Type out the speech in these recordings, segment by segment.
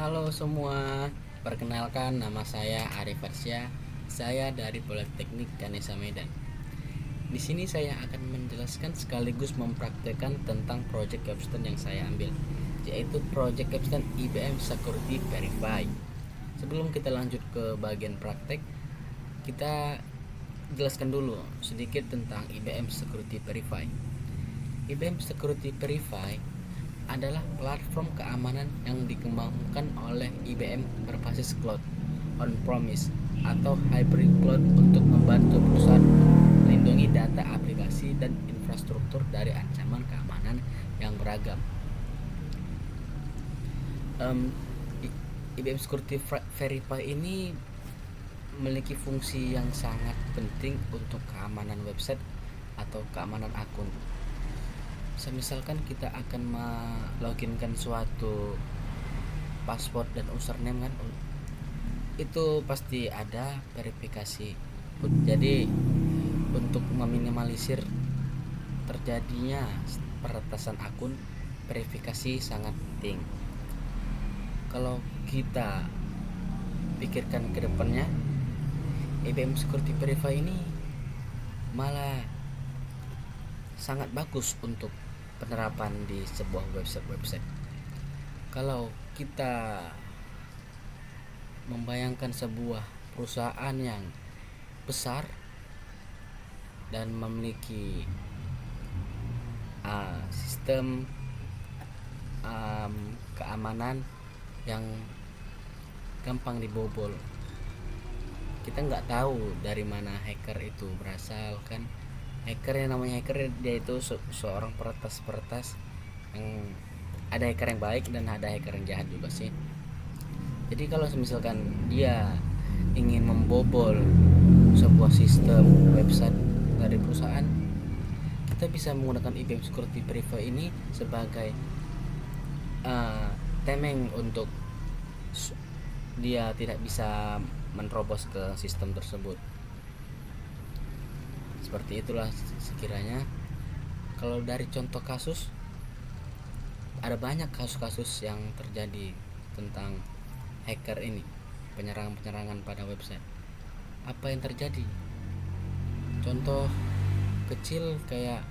Halo semua, perkenalkan nama saya Arif Arsya. Saya dari Politeknik Ganesha Medan. Di sini saya akan menjelaskan sekaligus mempraktekkan tentang project capstone yang saya ambil, yaitu project capstone IBM Security Verify. Sebelum kita lanjut ke bagian praktek, kita jelaskan dulu sedikit tentang IBM Security Verify. IBM Security Verify adalah platform keamanan yang dikembangkan oleh IBM berbasis cloud, on-premise, atau hybrid cloud untuk membantu perusahaan melindungi data aplikasi dan infrastruktur dari ancaman keamanan yang beragam. IBM Security Verify ini memiliki fungsi yang sangat penting untuk keamanan website atau keamanan akun. Misalkan kita akan meloginkan suatu password dan username kan, itu pasti ada verifikasi. Jadi untuk meminimalisir terjadinya peretasan akun, verifikasi sangat penting. Kalau kita pikirkan ke depannya, IBM Security Verify ini malah sangat bagus untuk penerapan di sebuah website. Kalau kita membayangkan sebuah perusahaan yang besar dan memiliki sistem keamanan yang gampang dibobol, kita nggak tahu dari mana hacker itu berasal kan. Namanya hacker, dia itu seorang peretas yang ada hacker yang baik dan ada hacker yang jahat juga sih. Jadi kalau misalkan dia ingin membobol sebuah sistem website dari perusahaan, kita bisa menggunakan IBM Security Verify ini sebagai tameng untuk dia tidak bisa menerobos ke sistem tersebut. Seperti itulah sekiranya. Kalau dari contoh kasus, ada banyak kasus-kasus yang terjadi tentang hacker ini, penyerangan pada website. Apa yang terjadi? Contoh kecil kayak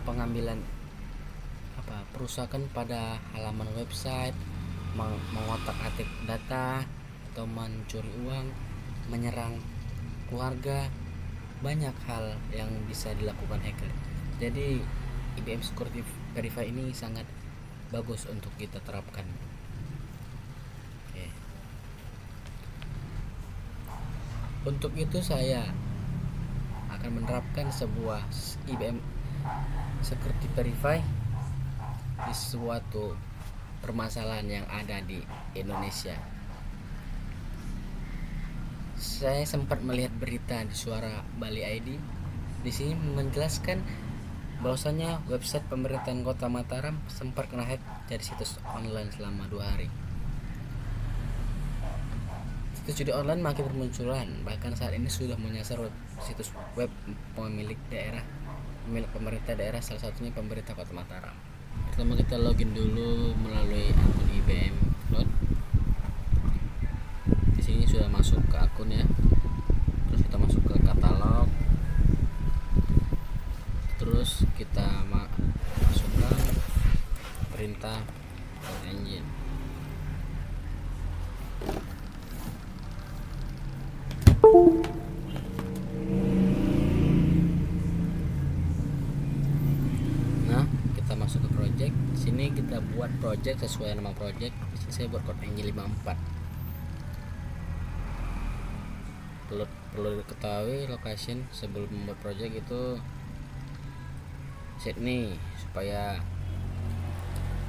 pengambilan perusakan pada halaman website, mengotak-atik data, atau mencuri uang, menyerang keluarga. Banyak hal yang bisa dilakukan hacker. Jadi IBM Security Verify ini sangat bagus untuk kita terapkan. Oke. Untuk itu saya akan menerapkan sebuah IBM Security Verify di suatu permasalahan yang ada di Indonesia. Saya sempat melihat berita di Suara Bali ID. Di sini menjelaskan bahwasanya website pemerintahan Kota Mataram sempat kena hack dari situs online selama 2 hari. Situs judi online makin bermunculan, bahkan saat ini sudah menyasar situs web pemilik pemerintah daerah, salah satunya pemerintah Kota Mataram. Pertama kita login dulu melalui akun IBM Cloud. Di sini sudah masuk ke akun ya. Terus kita masuk ke katalog. Terus kita masukkan perintah engine. Nah, kita masuk ke project. Di sini kita buat project sesuai nama project. Di sini saya buat code engine 54. Perlu diketahui location sebelum membuat project itu Sydney, supaya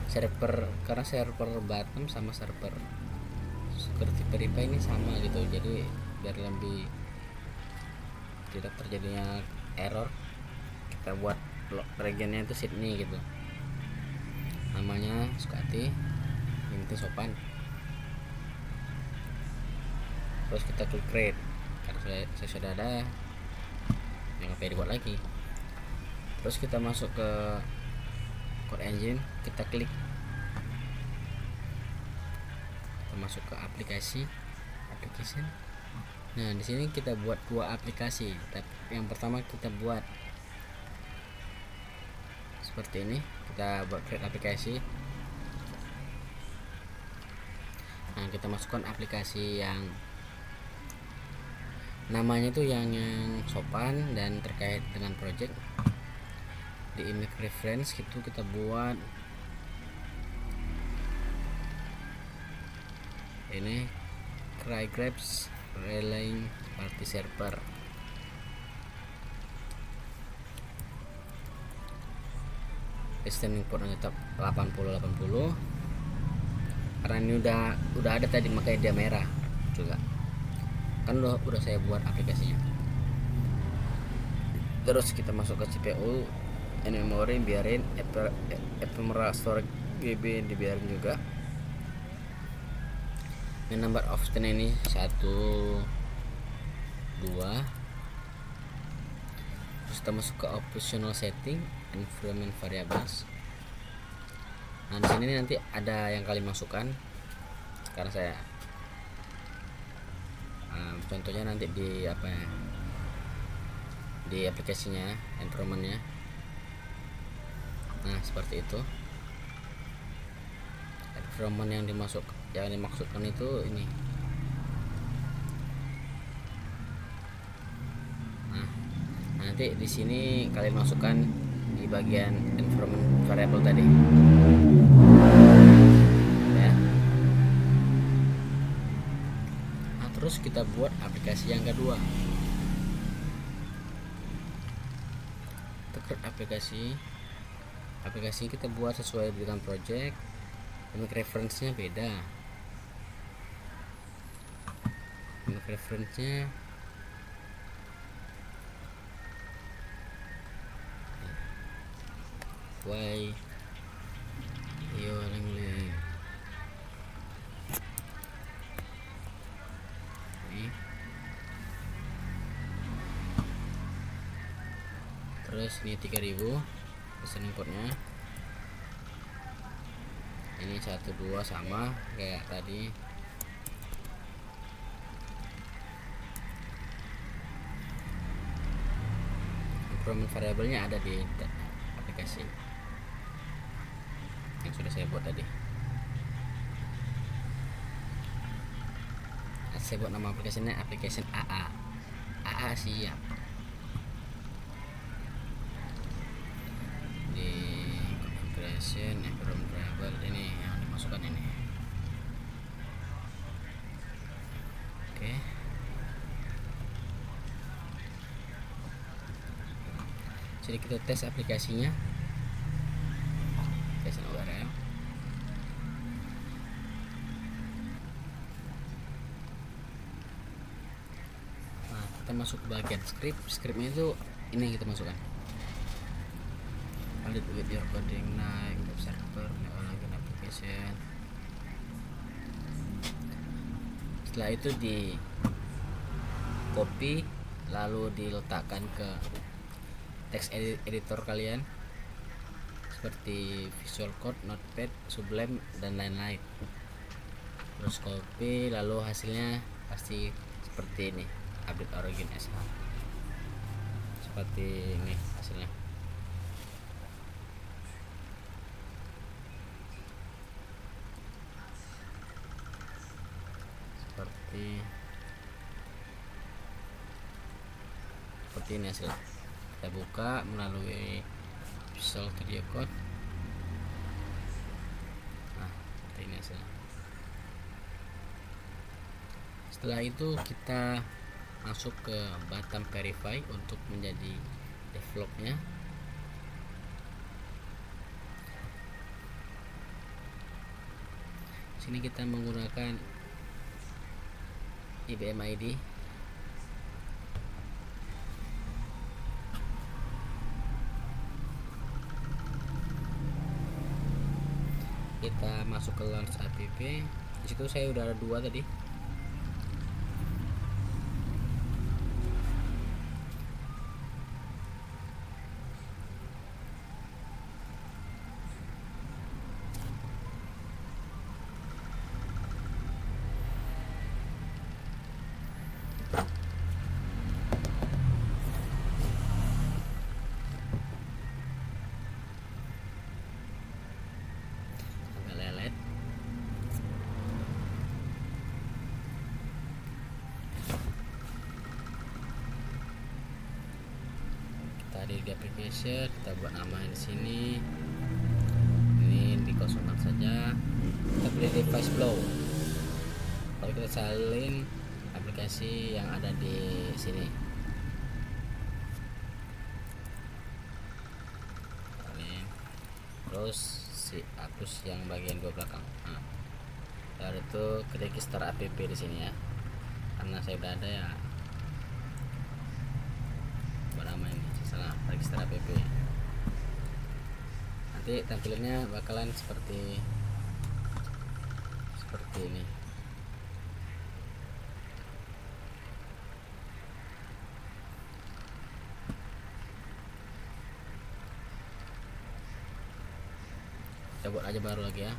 karena server Batam sama server Security Verify ini sama gitu, jadi biar lebih tidak terjadinya error, kita buat regionnya itu Sydney gitu, namanya Sukati, ini sopan. Terus kita klik create, karena saya sudah ada, yang apa dibuat lagi. Terus kita masuk ke Code Engine, kita klik masuk ke application. Nah, di sini kita buat dua aplikasi. Tapi yang pertama kita buat seperti ini, kita buat create aplikasi. Nah, kita masukkan aplikasi yang namanya itu yang sopan dan terkait dengan project. Di image reference gitu kita buat ini Crygrapes Relaying Party Server. Extending portnya tetap 80 karena ini udah ada tadi, makanya dia merah juga kan, udah saya buat aplikasinya. Terus kita masuk ke CPU, ini memori biarin, ephemeral storage GB dibiarin juga. Ini number of stand ini 1 2. Terus kita masuk ke optional setting, environment variables. Nah, di sini nanti ada yang kalian masukkan karena saya contohnya nanti di apa ya, di aplikasinya, environmentnya. Nah, seperti itu. Environment yang dimaksudkan itu ini. Nah, nanti di sini kalian masukkan di bagian environment variable tadi. Ya. Nah, terus kita buat aplikasi yang kedua. Tekan aplikasi kita buat sesuai dengan project. Image reference-nya beda. Image reference-nya why yo ini. Terus ini 3000 pesan importnya. Ini 1 2 sama kayak tadi. Environment variable-nya ada di aplikasi yang sudah saya buat tadi. Saya buat nama aplikasinya application AA siap. Di configuration environment variable ini yang dimasukkan ini. Oke. Jadi kita tes aplikasinya. Tes URL. Nah, kita masuk ke bagian scriptnya itu ini kita masukkan. Add with your coding name, web server, login application. Setelah itu di copy lalu diletakkan ke text editor kalian seperti Visual Code, Notepad, Sublime dan lain-lain. Terus copy lalu hasilnya pasti seperti ini, update origin SH. Seperti ini hasilnya. Seperti ini hasil. Kita buka melalui Visual Studio Code. Nah, seperti ini hasilnya. Setelah itu kita masuk ke button verify untuk menjadi developnya. Sini kita menggunakan IBM ID. Kita masuk ke launch app. Di situ saya udah ada 2 tadi. di application, kita buat nama di sini. Ini dikosongkan saja. Kita pilih device flow. Lalu kita salin aplikasi yang ada di sini. Terus hapus yang bagian dua belakang. Nah, lalu itu ke register app di sini ya. Karena saya udah ada ya. Nama ini salah register app. Nanti tampilannya bakalan seperti ini. Kita buat aja baru lagi ya.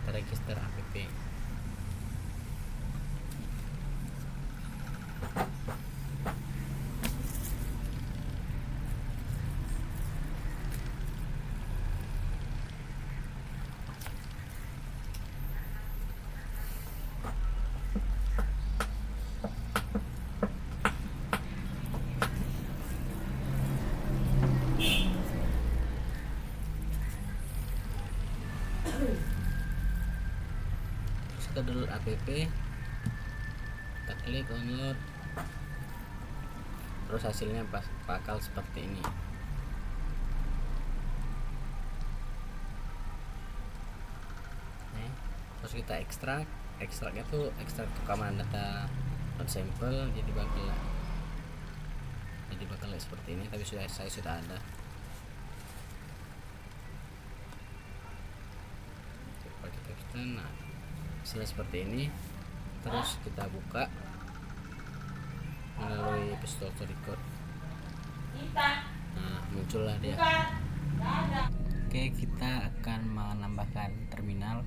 Register app. Kita download app, kita klik download, terus hasilnya bakal seperti ini. Terus kita ekstraknya tuh ekstrak rekaman data sampel, jadi bakal seperti ini, tapi saya sudah ada. Coba kita nah hasilnya seperti ini. Terus kita buka melalui pistol record. Nah, muncullah dia. Oke, kita akan menambahkan terminal.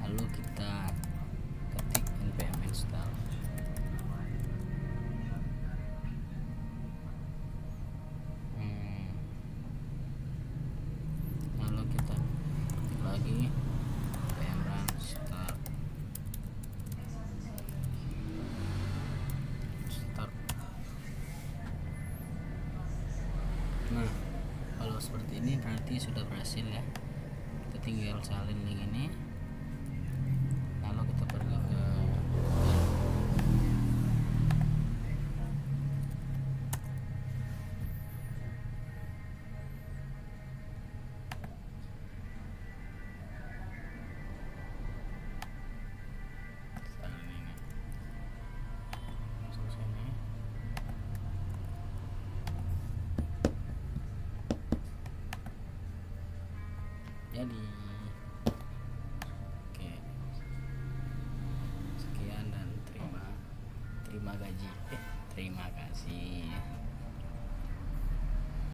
Lalu kita ketik npm install. Lalu kita ketik lagi npm run start. Nah, kalau seperti ini berarti sudah berhasil ya. Kita tinggal salin link ini. Lalu kita pergi ke salin ini. Masuk sini. Jadi oke, sekian dan terima gaji terima kasih.